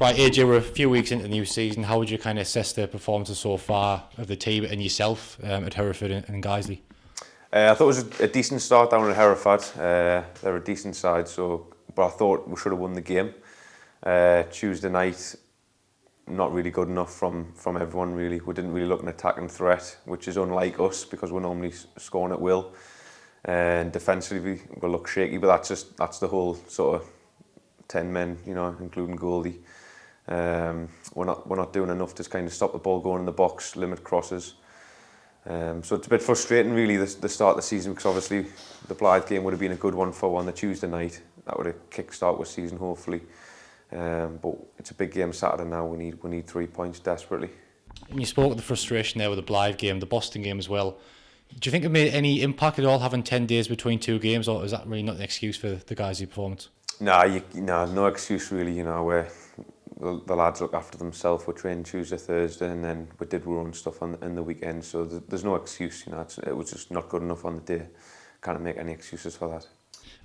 Right, AJ, we're a few weeks into the new season. How would you kind of assess the performances so far of the team and yourself at Hereford and Guiseley? I thought it was a decent start down at Hereford. They're a decent side, but I thought we should have won the game. Tuesday night, not really good enough from everyone really. We didn't really look an attacking threat, which is unlike us because we're normally scoring at will. And defensively we look shaky, but that's the whole sort of 10 men, including Goldie. We're not doing enough to kind of stop the ball going in the box, limit crosses. So it's a bit frustrating really the start of the season, because obviously the Blythe game would have been a good one for on the Tuesday night. That would have kick-start the season hopefully. But it's a big game Saturday now. We need 3 points desperately. And you spoke of the frustration there with the Blythe game, the Boston game as well. Do you think it made any impact at all having 10 days between two games, or is that really not an excuse for the Guiseley performance? No excuse really. Where the lads look after themselves. We train Tuesday, Thursday, and then we did our own stuff in the weekend. So there's no excuse. It was just not good enough on the day. Can't make any excuses for that.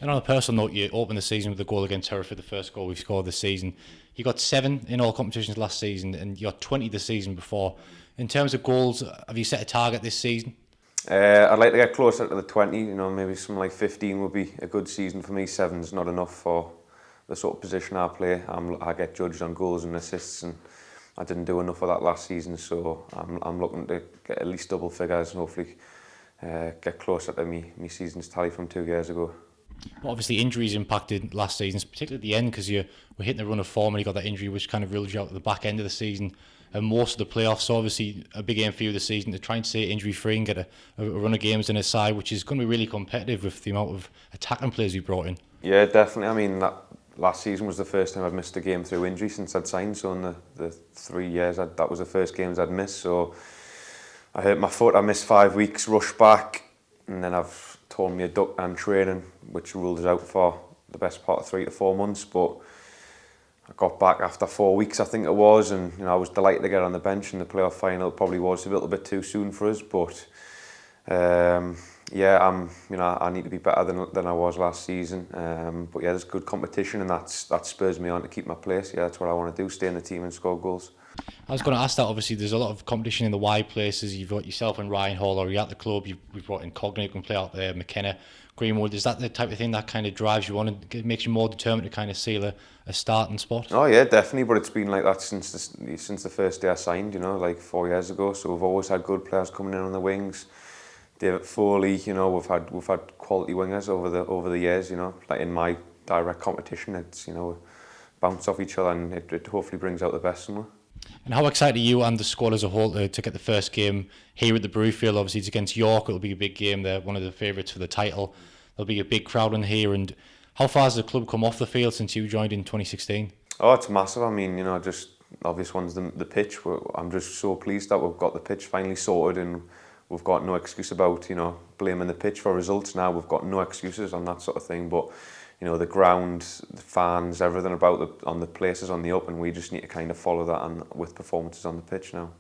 And on a personal note, you opened the season with a goal against Hereford, the first goal we've scored this season. You got 7 in all competitions last season, and you got 20 the season before. In terms of goals, have you set a target this season? I'd like to get closer to the 20. Maybe something like 15 would be a good season for me. 7's not enough for the sort of position I play. I get judged on goals and assists, and I didn't do enough of that last season. So I'm looking to get at least double figures and hopefully get closer to me season's tally from 2 years ago. Well, obviously injuries impacted last season, particularly at the end, because you were hitting a run of form and you got that injury which kind of ruled you out at the back end of the season and most of the playoffs. So obviously a big aim for you this season to try and stay injury free and get a run of games in a side which is going to be really competitive with the amount of attacking players you brought in. Yeah, definitely. I mean, that last season was the first time I'd missed a game through injury since I'd signed. So in the 3 years, that was the first games I'd missed. So I hurt my foot. I missed 5 weeks, rushed back, and then I've torn me a duct and training, which ruled us out for the best part of 3 to 4 months. But I got back after 4 weeks, I think it was, and I was delighted to get on the bench in the playoff final. It probably was a little bit too soon for us, but I need to be better than I was last season. But yeah, there's good competition, and that spurs me on to keep my place. Yeah, that's what I want to do: stay in the team and score goals. I was going to ask that. Obviously, there's a lot of competition in the wide places. You've got yourself and Ryan Hall, or you're at the club. We've brought in Cognac, who can play out there, McKenna, Greenwood. Is that the type of thing that kind of drives you on and makes you more determined to kind of seal a starting spot? Oh yeah, definitely. But it's been like that since the first day I signed. Like 4 years ago. So we've always had good players coming in on the wings. David Foley. We've had quality wingers over the years. Like in my direct competition, it's bounce off each other, and it hopefully brings out the best in them. And how excited are you and the squad as a whole to get the first game here at the Brewfield? Obviously, it's against York. It'll be a big game. They're one of the favourites for the title. There'll be a big crowd in here. And how far has the club come off the field since you joined in 2016? Oh, it's massive. I mean, just obvious one's the pitch. I'm just so pleased that we've got the pitch finally sorted, and we've got no excuse about blaming the pitch for results. Now we've got no excuses on that sort of thing. But the ground, the fans, everything about on the places on the up, and we just need to kind of follow that and with performances on the pitch now.